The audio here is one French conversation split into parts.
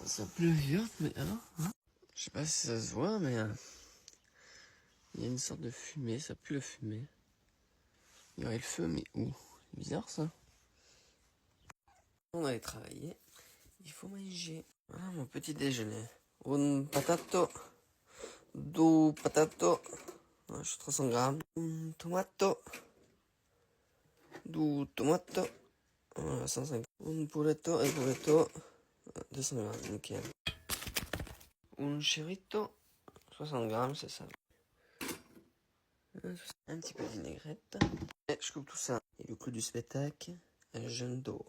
Ça pleuviote, mais alors, hein, je sais pas si ça se voit, mais il y a une sorte de fumée, ça pue la fumée. Il y aurait le feu, mais où? C'est bizarre ça. On allait travailler, il faut manger. Voilà mon petit déjeuner. Un patato, deux patato, je suis 300 grammes. Un tomato, deux tomato, 150. Un pouletto et pouletto, 200 grammes, nickel. Un chérito, 60 grammes, c'est ça. Un petit peu de vinaigrette. Et je coupe tout ça. Et le clou du spectacle, un jeune d'eau.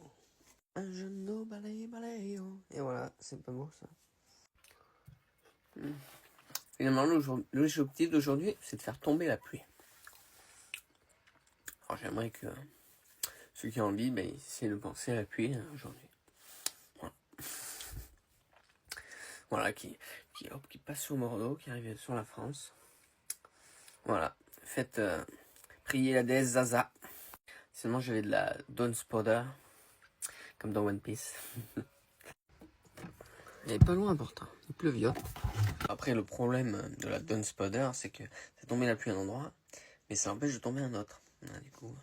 Un jeune d'eau, balaye, balaye. Et voilà, c'est pas beau ça. Finalement, l'objectif d'aujourd'hui, c'est de faire tomber la pluie. Alors j'aimerais que ceux qui ont envie, ben, essaient de penser à la pluie aujourd'hui. Voilà. Voilà, qui passe sur Bordeaux, qui arrive sur la France. Voilà, faites prier la déesse Zaza. Sinon, j'avais de la Dawn Spider, comme dans One Piece. Elle est pas loin pourtant, il pleuviote. Après, le problème de la Dawn Spider, c'est que ça tombait la pluie à un endroit, mais ça empêche de tomber à un autre. Du coup,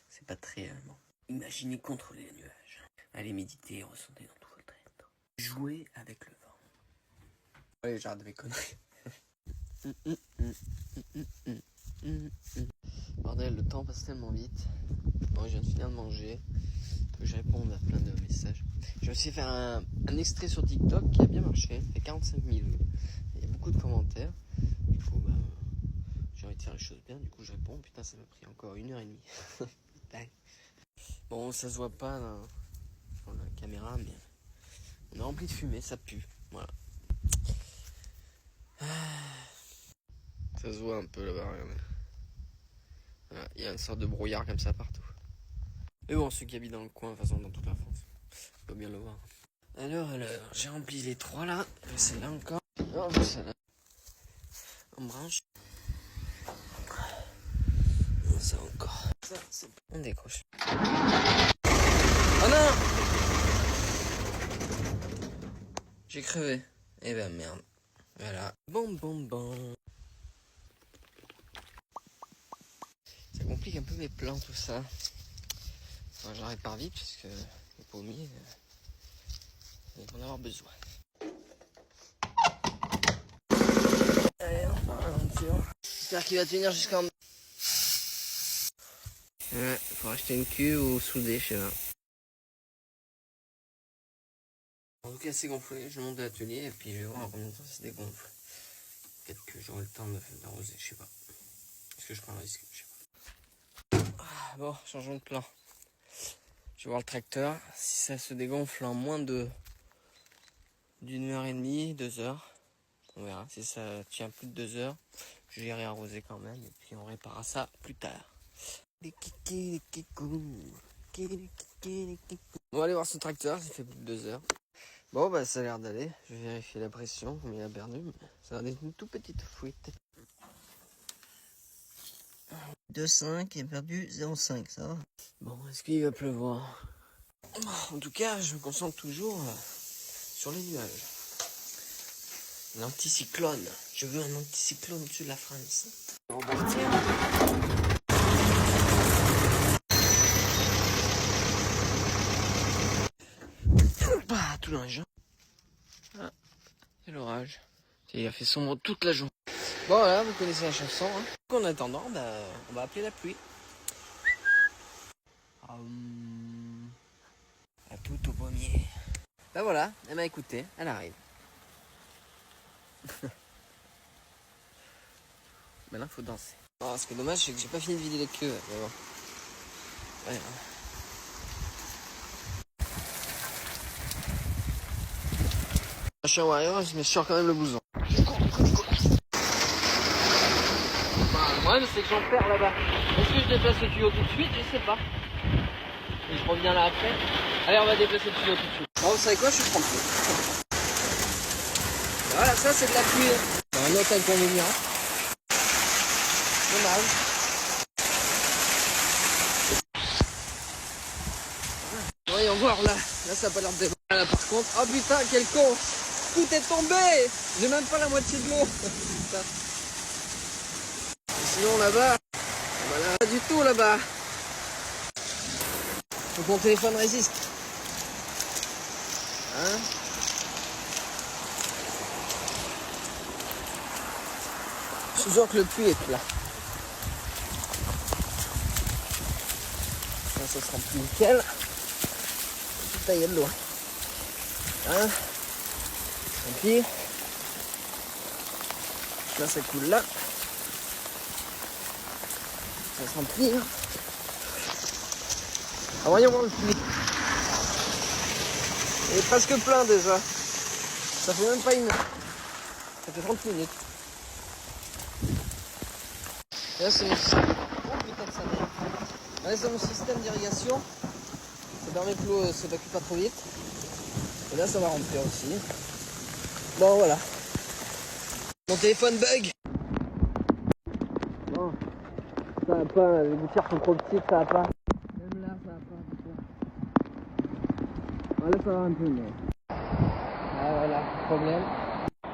c'est pas très bon. Imaginez contrôler les nuages. Allez méditer, ressentez dans tout votre être. Jouez avec le vent. Allez, j'arrête de mes conneries. Bordel, le temps passe tellement vite. Bon, je viens de finir de manger. Que je réponde à plein de messages. J'ai aussi fait un extrait sur TikTok qui a bien marché. Il fait 45 000 vues. Il y a beaucoup de commentaires. Du coup, bah, j'ai envie de faire les choses bien. Du coup, je réponds. Putain, ça m'a pris encore 1h30. Bon, ça se voit pas dans la caméra, mais on est rempli de fumée, ça pue. Voilà. Ça se voit un peu là-bas, regardez. Voilà, il y a une sorte de brouillard comme ça partout. Mais bon, ceux qui habitent dans le coin, de toute façon dans toute la France, on peut bien le voir. Alors, j'ai rempli les trois là, celle-là encore. Alors, celle-là. On branche. Ça encore. Ça, c'est... On décroche. Oh non! J'ai crevé. Eh ben merde. Voilà. Bon. Ça complique un peu mes plans tout ça. Enfin, j'arrête par vite parce que les pommiers, ils vont en avoir besoin. Allez, on va ralentir. J'espère qu'il va tenir jusqu'en... Ouais, faut acheter une cuve ou souder, je sais pas. En tout cas, c'est gonflé. Je monte de l'atelier et puis je vais voir en combien de temps ça se dégonfle. Peut-être que j'aurai le temps d'arroser, je sais pas. Est-ce que je prends un risque? Je sais pas. Bon, changeons de plan. Je vais voir le tracteur. Si ça se dégonfle en moins d'une heure et demie, 2 heures. On verra. Si ça tient plus de 2 heures, j'irai arroser quand même. Et puis on réparera ça plus tard. On va aller voir ce tracteur, ça fait plus de 2 heures. Bon, bah ça a l'air d'aller. Je vais vérifier la pression, combien il a perdu. Mais ça a l'air d'être une toute petite fuite. 2,5, il a perdu 0,5, ça va. Bon, est-ce qu'il va pleuvoir? En tout cas, je me concentre toujours sur les nuages. L'anticyclone. Je veux un anticyclone au-dessus de la France. On va partir. Bah, tout l'orage. Ah, c'est l'orage. Il a fait sombre toute la journée. Bon, voilà, vous connaissez la chanson. Hein. En attendant, bah, on va appeler la pluie. À tout au pommier. Bah voilà, elle m'a écouté, elle arrive. Maintenant, faut danser. Oh, ce qui est dommage, c'est que j'ai pas fini de vider les queues. Mais bon. Ouais, Je suis un warrior, mais je sors quand même le blouson. Le problème, c'est que j'en perds là-bas. Est-ce que je déplace le tuyau tout de suite? Je sais pas. Et je reviens là après. Allez, on va déplacer le tuyau tout de suite. Bon, vous savez quoi? Je suis tranquille. Voilà, ça, c'est de la pluie. Un autre inconvénient. Dommage. Voyons voir là. Là, ça a pas l'air de... Là par contre, oh putain quel con, tout est tombé, j'ai même pas la moitié de l'eau. Sinon là-bas, voilà, pas du tout là-bas. Faut que mon téléphone résiste. Hein? Je suis sûr que le puits est plat. Là, ça sera plus nickel. Putain, il y a de l'eau. Hein? Et puis, là, ça coule là. Ça se remplit. Hein. Ah, voyons voir le puits. Il est presque plein déjà. Ça fait même pas une heure. Ça fait 30 minutes. Et là, c'est mon système. Oh putain de sa mère. Là, c'est mon système d'irrigation. Ça permet que l'eau s'évacue pas trop vite. Et là, ça va remplir aussi. Bon, voilà. Mon téléphone bug. Non, ça va pas. Les gouttières sont trop petites, ça va pas. Même là, ça va pas. Ah, là, ça va un peu, mais. Ah, voilà, problème.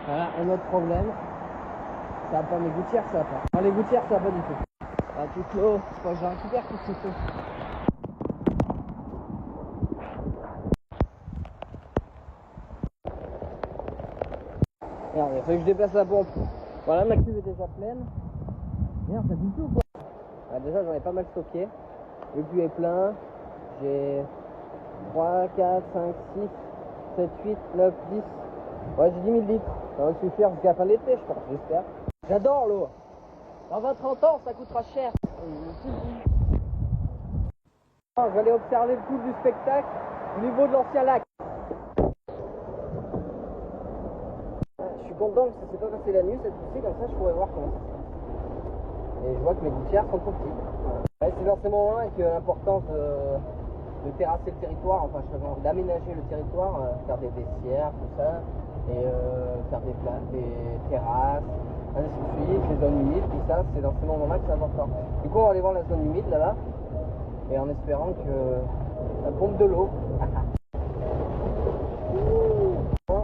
Voilà, un autre problème. Ça va pas, mes gouttières, ça va pas. Alors, les gouttières, ça va pas du tout. Ah, toute l'eau, c'est pas que je récupère toute cette eau. Merde, il faut que je déplace la pompe. Voilà, ma cuve est déjà pleine. Merde, ça dit tout quoi. Ah, déjà, j'en ai pas mal stocké. Le puits est plein. J'ai 3, 4, 5, 6, 7, 8, 9, 10. Ouais, j'ai 10 000 litres. Ça va suffire jusqu'à la fin de l'été, je pense, j'espère. J'adore l'eau. Dans 20-30 ans, ça coûtera cher. Je vais aller observer le coup du spectacle au niveau de l'ancien lac. Je suis content que ça s'est pas passé la nuit cette fois-ci, comme ça je pourrais voir comment ça se passe. Et je vois que mes gouttières sont trop petites. Ouais, c'est dans ces moments-là que l'importance de terrasser le territoire, enfin d'aménager le territoire, faire des vestiaires, tout ça, et faire des terrasses, ainsi de suite, les zones humides, tout ça, c'est dans ces moments-là que c'est important. Du coup on va aller voir la zone humide là-bas, et en espérant que ça pompe de l'eau.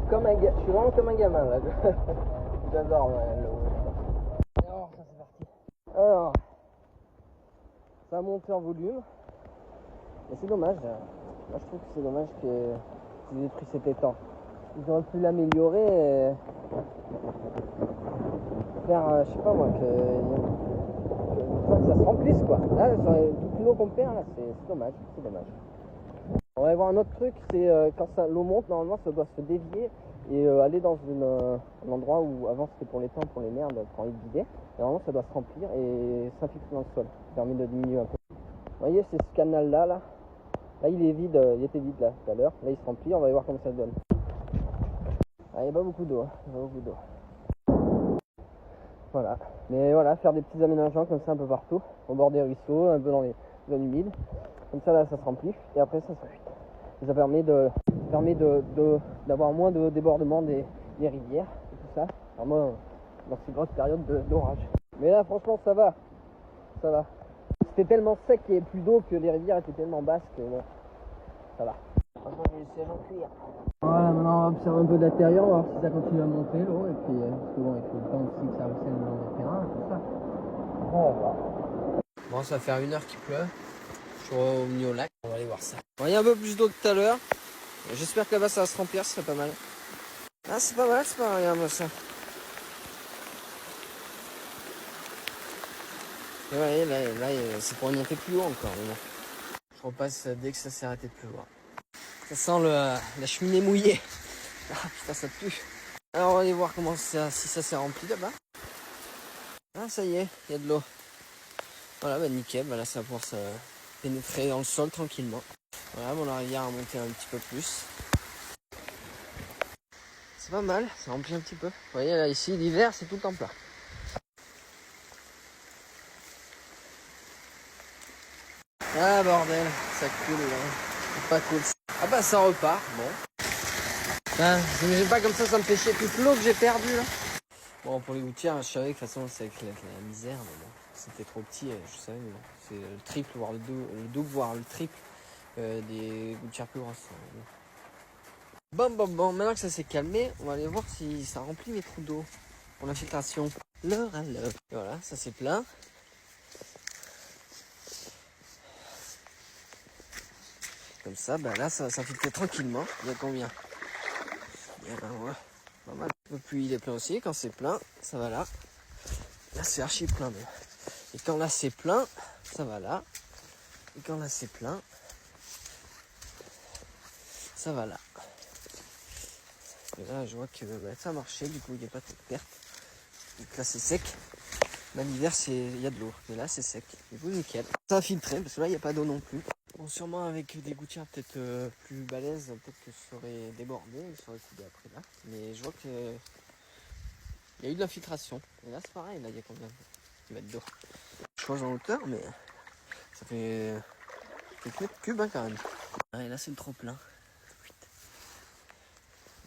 Je suis vraiment comme un gamin là. J'adore l'eau. Alors, ça c'est parti. Alors, ça a monté en volume. Mais c'est dommage. Moi je trouve que c'est dommage qu'ils aient détruit cet étang. Ils auraient pu l'améliorer et faire, je sais pas moi, que ça se remplisse quoi. Là, toute l'eau qu'on perd, là, c'est dommage. C'est dommage. On va aller voir un autre truc, c'est quand l'eau monte, normalement ça doit se dévier et aller dans un endroit où avant c'était pour les temps, pour les merdes, quand ils vidaient. Et normalement ça doit se remplir et s'infiltrer dans le sol. Ça permet de diminuer un peu. Vous voyez, c'est ce canal là. Là il est vide, il était vide là tout à l'heure. Là il se remplit, on va aller voir comment ça donne. Ah, il n'y a pas beaucoup d'eau, hein. Il n'y a pas beaucoup d'eau. Voilà. Mais voilà, faire des petits aménagements comme ça un peu partout, au bord des ruisseaux, un peu dans les zones humides. Comme ça là ça se remplit et après ça se fuit. Et ça permet d'avoir moins de débordement des rivières et tout ça, vraiment dans ces grosses périodes d'orage. Mais là franchement ça va. C'était tellement sec qu'il n'y avait plus d'eau que les rivières étaient tellement basses que bon, ça va. Franchement j'ai le siège en cuir. Voilà, maintenant on va observer un peu d'intérieur, on va voir si ça continue à monter l'eau et puis parce que bon il faut le temps aussi que ça ruisselle le long des terrains et tout ça. Bon, on va voir. Bon, ça va faire 1 heure qu'il pleut. Je suis revenu au lac, on va aller voir ça. Bon, il y a un peu plus d'eau que tout à l'heure. J'espère que là-bas ça va se remplir, ce serait pas mal. Ah c'est pas mal, c'est pas rien moi ça. Et ouais, là c'est pour monter plus haut encore. Mais bon. Je repasse dès que ça s'est arrêté de pleuvoir. Ça sent la cheminée mouillée. Ah putain ça pue. Alors on va aller voir si ça s'est rempli là-bas. Ah ça y est, il y a de l'eau. Voilà, bah nickel, bah là ça va pouvoir se pénétrer dans le sol tranquillement. Voilà, bon la rivière a monté un petit peu plus. C'est pas mal, ça remplit un petit peu. Vous voyez là ici, l'hiver c'est tout en plat. Ah bordel, ça coule là. C'est pas cool. Ah bah ça repart, bon. Ah, j'imagine pas comme ça me fait chier toute l'eau que j'ai perdue là. Bon pour les gouttières, je savais que de toute façon c'est avec la misère, mais bon. C'était trop petit, je savais, mais bon. C'est le triple, voire le double, voire le triple des gouttières plus grosses. Bon, maintenant que ça s'est calmé, on va aller voir si ça remplit mes trous d'eau pour l'infiltration. L'heure à l'heure. Voilà, ça c'est plein. Comme ça, ben là, ça filtre tranquillement. Il y a combien? Il y a ouais, pas mal. Le puits il est plein aussi. Quand c'est plein, ça va là. Là, c'est archi plein même. Et quand là c'est plein, ça va là. Et quand là c'est plein, ça va là. Et là, je vois que ça a marché. Du coup, il n'y a pas de perte. Donc là, c'est sec. Là, l'hiver, il y a de l'eau. Mais là, c'est sec. Du coup, nickel. Ça a filtré parce que là, il n'y a pas d'eau non plus. Bon, sûrement avec des gouttières peut-être plus balèzes, peut-être que ça aurait débordé, ça aurait coulé après là. Mais je vois que il y a eu de l'infiltration. Et là, c'est pareil. Là, il y a combien de mètres d'eau? Je change en hauteur, mais ça fait quelques mètres cubes quand même. Ah, et là, c'est le trop plein.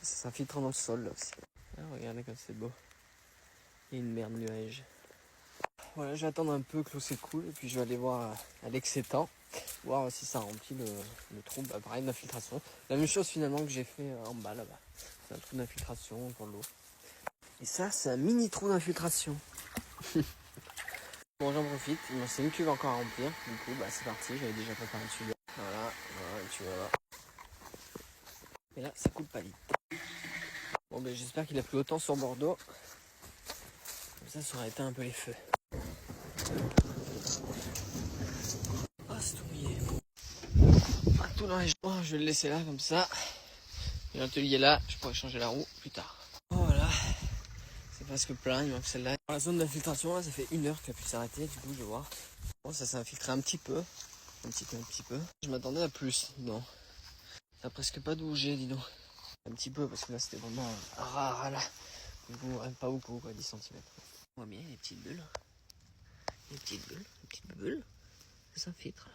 Ça s'infiltre dans le sol là aussi. Ah, regardez comme c'est beau. Il y a une mer de nuages. Voilà, je vais attendre un peu que l'eau s'écoule et puis je vais aller voir à l'excédent, voir si ça remplit le trou, pareil d'infiltration. La même chose finalement que j'ai fait en bas là-bas. C'est un trou d'infiltration pour l'eau. Et ça, c'est un mini trou d'infiltration. Bon, j'en profite, il me reste une cuve encore à remplir. Du coup, c'est parti, j'avais déjà préparé le tuyau. Voilà, tu vas voir. Et là, ça coule pas vite. Bon, j'espère qu'il a plu autant sur Bordeaux. Comme ça aurait éteint un peu les feux. Ah, c'est tout mouillé. Ah, tout dans les jambes. Je vais le laisser là, comme ça. J'ai l'atelier là, je pourrais changer la roue plus tard. Voilà, c'est presque plein, il manque celle-là. Dans la zone d'infiltration, là, ça fait 1 heure qu'elle a pu s'arrêter, du coup, je vais voir. Bon, ça s'est infiltré un petit peu. Un petit peu. Je m'attendais à plus, dis donc. Ça a presque pas bougé, dis donc. Un petit peu, parce que là, c'était vraiment rare, là. Du coup, pas beaucoup, quoi, 10 cm. On voit bien les petites bulles. Les petites bulles. Ça s'infiltre, là.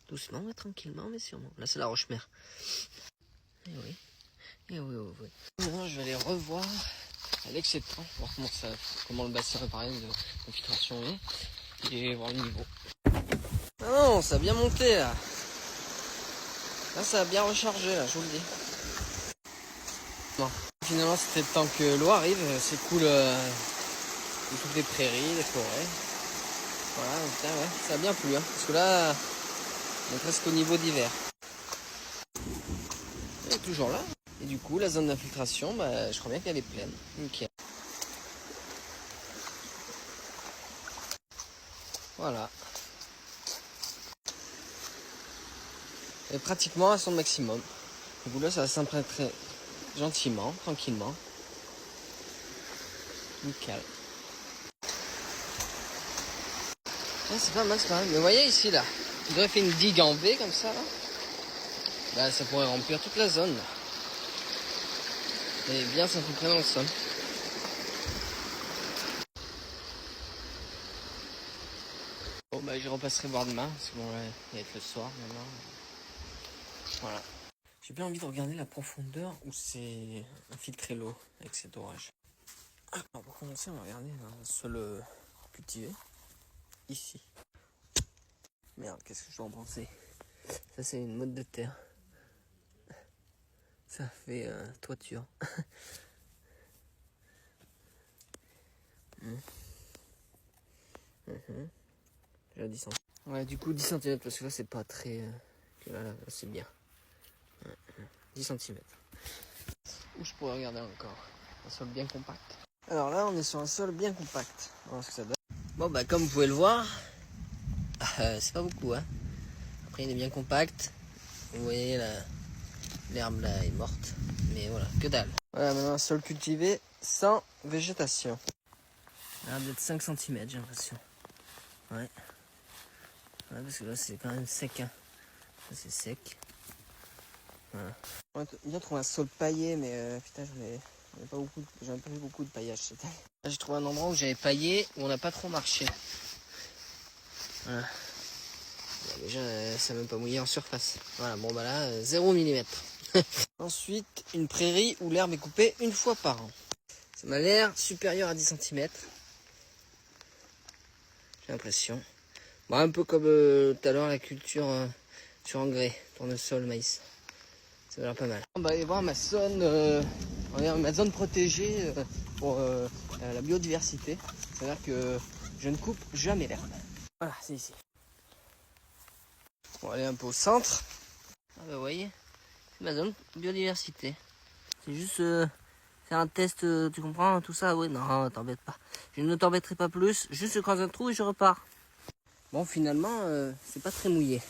Doucement, mais tranquillement, mais sûrement. Là, c'est la roche-mère. Eh oui. Eh oui, oui, oui. Maintenant, je vais aller revoir à l'excédent, voir comment le bassin réparé de l'infiltration est, et voir le niveau. Ah non, ça a bien monté, là. Là, ça a bien rechargé, là, je vous le dis. Non. Finalement, c'était le temps que l'eau arrive, c'est cool de toutes les prairies, les forêts. Voilà, donc là, ouais, ça a bien plu, hein, parce que là, on est presque au niveau d'hiver. Elle est toujours là. Et du coup, la zone d'infiltration, je crois bien qu'elle est pleine. Nickel. Voilà. Elle est pratiquement à son maximum. Du coup, là, ça va s'imprégner gentiment, tranquillement. Nickel. Ah, c'est pas mal, c'est pas mal. Mais vous voyez ici, là, il aurait fait une digue en V comme ça, là. Là, ça pourrait remplir toute la zone, là. Et bien s'infiltrer dans le sol. Bon, je repasserai voir demain, parce que bon, là, il va être le soir, maintenant. Voilà. J'ai bien envie de regarder la profondeur où c'est infiltré l'eau avec cet orage. Alors, pour commencer, on va regarder un sol cultivé. Ici. Merde, qu'est-ce que je dois en penser? Ça, c'est une motte de terre. Ça fait toiture. Déjà 10 cm. Ouais, du coup, 10 cm, parce que là, c'est pas très... là, c'est bien. 10 cm. Où je pourrais regarder encore? Un sol bien compact. Alors là, on est sur un sol bien compact. On va voir ce que ça donne. Bon, comme vous pouvez le voir, c'est pas beaucoup, hein. Après, il est bien compact. Vous voyez, l'herbe là est morte. Mais voilà, que dalle. Voilà, maintenant un sol cultivé sans végétation. Il a l'air d'être 5 cm, j'ai l'impression. Ouais. Ouais, parce que là, c'est quand même sec, hein. Ça, c'est sec. Voilà. On va bien trouver un sol paillé, mais putain, j'en ai pas beaucoup, j'en ai pas fait beaucoup de paillage cette année. Là, j'ai trouvé un endroit où j'avais paillé, où on n'a pas trop marché. Voilà. Bon, déjà, ça n'a même pas mouillé en surface. Voilà, bon, là, 0 mm. Ensuite, une prairie où l'herbe est coupée 1 fois par an. Ça m'a l'air supérieur à 10 cm. J'ai l'impression. Un peu comme tout à l'heure la culture sur engrais, tournesol, maïs. Ça a l'air pas mal. On va aller voir ma zone, ma zone protégée pour la biodiversité. C'est-à-dire que je ne coupe jamais l'herbe. Voilà, c'est ici. On va aller un peu au centre. Ah bah vous voyez, c'est ma zone biodiversité. C'est juste faire un test, tu comprends, tout ça. Oui, non, t'embête pas. Je ne t'embêterai pas plus. Juste je creuse un trou et je repars. Bon, finalement, c'est pas très mouillé.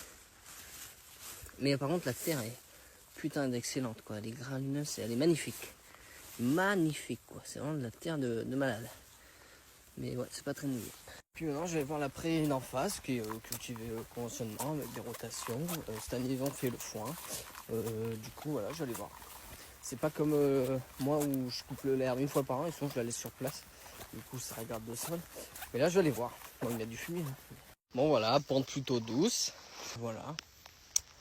Mais par contre, la terre est putain d'excellente, quoi. Elle est granuleuse et elle est magnifique. Magnifique, quoi. C'est vraiment de la terre de malade. Mais ouais, c'est pas très mouillé. Puis maintenant, je vais voir la prairie d'en face, qui est cultivée conventionnement, avec des rotations. Cette année, ils ont fait le foin. Du coup, voilà, je vais aller voir. C'est pas comme moi où je coupe l'herbe une fois par an, et sinon je la laisse sur place. Du coup, ça regarde le sol. Mais là, je vais aller voir. Bon, il y a du fumier. Hein. Bon, voilà, pente plutôt douce. Voilà.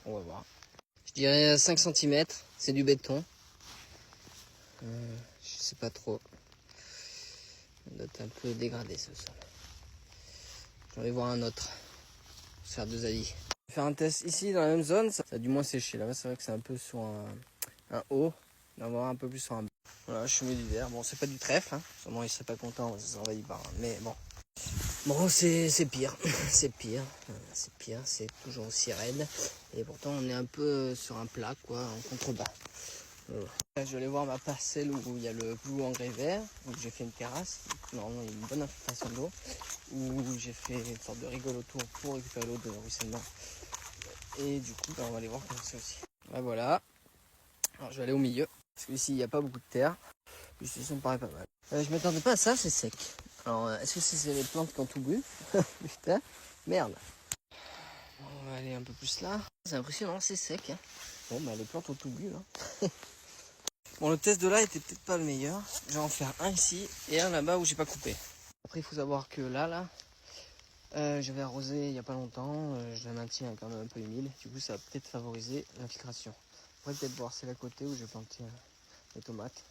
On va voir. Je dirais 5 cm. C'est du béton. Je sais pas trop. Ça doit être un peu dégradé ce sol. Je vais voir un autre. Pour faire 2 avis. Je vais faire un test ici dans la même zone. Ça a du moins séché. Là-bas, c'est vrai que c'est un peu sur un haut. On va voir un peu plus sur un bas. Voilà, je suis mis d'hiver. Bon, c'est pas du trèfle. Hein. Sûrement, il serait pas content. Ça s'envahit par. Mais bon. Bon, c'est pire. C'est pire. C'est pire. C'est toujours aussi raide. Et pourtant, on est un peu sur un plat, quoi, en contrebas. Je vais aller voir ma parcelle où il y a le blue engrais vert, où j'ai fait une terrasse, normalement il y a une bonne infiltration d'eau, où j'ai fait une sorte de rigole autour pour récupérer l'eau de ruissellement. Et du coup, on va aller voir comment c'est aussi. Là, voilà. Alors je vais aller au milieu, parce qu'ici il n'y a pas beaucoup de terre. Ici ça me paraît pas mal. Je m'attendais pas à ça, c'est sec. Alors est-ce que c'est les plantes qui ont tout bu? Putain, merde. Bon, on va aller un peu plus là. C'est impressionnant, c'est sec. Hein. Bon, bah les plantes ont tout bu là. Bon, le test de là était peut-être pas le meilleur. Je vais en faire un ici et un là-bas où j'ai pas coupé. Après, il faut savoir que là, j'avais arrosé il y a pas longtemps. Je la maintiens quand même un peu humide. Du coup, ça va peut-être favoriser l'infiltration. On pourrait peut-être voir c'est à côté où j'ai planté les tomates.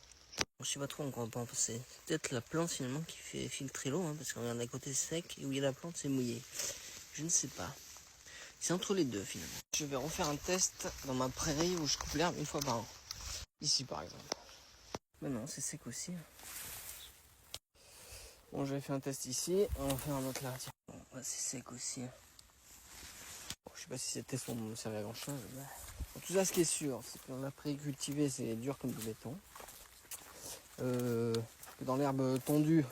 Je sais pas trop encore pas passer. C'est peut-être la plante finalement qui fait filtrer l'eau, hein, parce qu'on regarde à côté sec et où il y a la plante c'est mouillé. Je ne sais pas. C'est entre les deux finalement. Je vais refaire un test dans ma prairie où je coupe l'herbe une fois par an. Ici par exemple. Mais non, c'est sec aussi. Bon, j'avais fait un test ici, on va faire un autre là. Tiens. Bon, ouais, c'est sec aussi. Bon, je sais pas si ces tests vont me servir à grand chose. Mais... Bon, tout ça, ce qui est sûr, c'est que dans la prairie cultivée, c'est dur comme du béton. Que dans l'herbe tondue,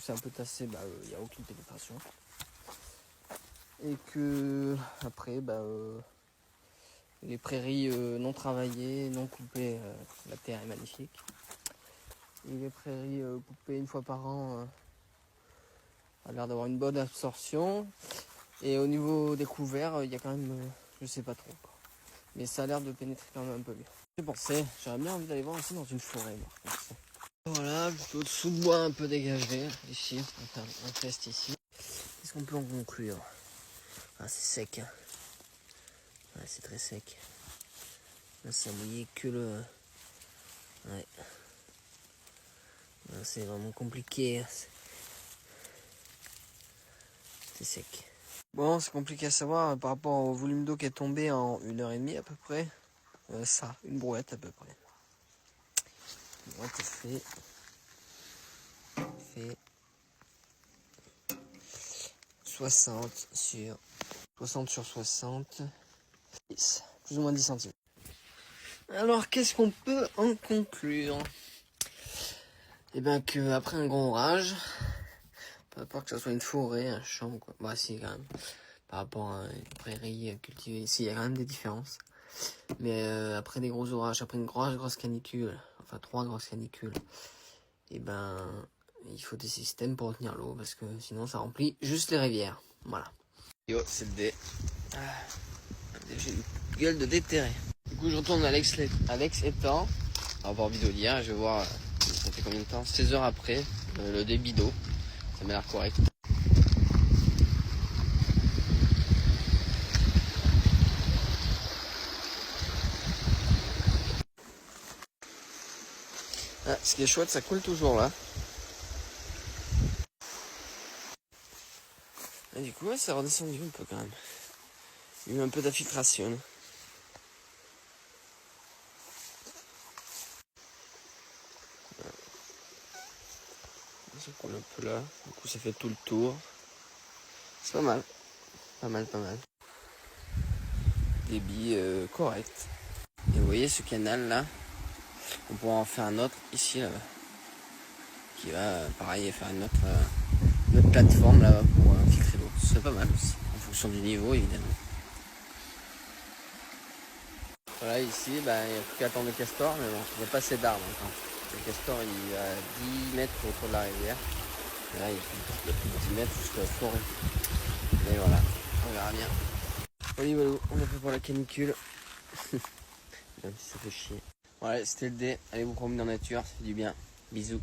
c'est un peu tassé, il n'y a aucune pénétration. Et que après, les prairies non travaillées, non coupées, la terre est magnifique. Et les prairies coupées une fois par an a l'air d'avoir une bonne absorption. Et au niveau des couverts, il y a quand même, je sais pas trop. Quoi. Mais ça a l'air de pénétrer quand même un peu mieux. J'ai pensé, j'aurais bien envie d'aller voir aussi dans une forêt. Moi, voilà, plutôt dessous de bois un peu dégagé. Ici, on va faire un test ici. Qu'est-ce qu'on peut en conclure? Ah, c'est sec. Hein. Ouais, c'est très sec. Là, ça mouillé que le... Ouais. Là, c'est vraiment compliqué. C'est sec. Bon, c'est compliqué à savoir par rapport au volume d'eau qui est tombé en 1h30 à peu près. Ça, une brouette à peu près. Une brouette fait 60 sur 60, 10, plus ou moins 10 cm. Alors, qu'est-ce qu'on peut en conclure? Eh bien, qu'après un grand orage, peu importe que ce soit une forêt, un champ, quoi. Bah, si, quand même. Par rapport à une prairie cultivée, ici, il y a quand même des différences. Mais après des gros orages, après une grosse canicule, enfin 3 grosses canicules, et il faut des systèmes pour retenir l'eau, parce que sinon ça remplit juste les rivières. Voilà. Yo, c'est le dé. J'ai une gueule de déterré. Du coup, je retourne à Alex étang, à avoir vidéo d'hier, je vais voir, ça fait combien de temps, 16 heures après, le débit d'eau, ça m'a l'air correct. Ah, ce qui est chouette, ça coule toujours là. Et du coup, ouais, ça a redescendu un peu quand même. Il y a eu un peu d'infiltration. Ça coule un peu là. Du coup, ça fait tout le tour. C'est pas mal. Pas mal, pas mal. Débit correct. Et vous voyez ce canal là, on pourra en faire un autre ici là-bas. Qui va pareil faire une autre plateforme là pour filtrer l'eau. C'est pas mal aussi, en fonction du niveau évidemment. Voilà, ici, il n'y a plus qu'à attendre le castor, mais bon, il n'y a pas assez d'arbres encore. Le castor, il est à 10 mètres autour de la rivière. Et là, il y a plus de 10 mètres jusqu'à la forêt. Mais voilà, on verra bien. Voilà, on a fait pour la canicule. Même si ça fait chier. Voilà, c'était le dé. Allez vous promener en nature, ça fait du bien. Bisous.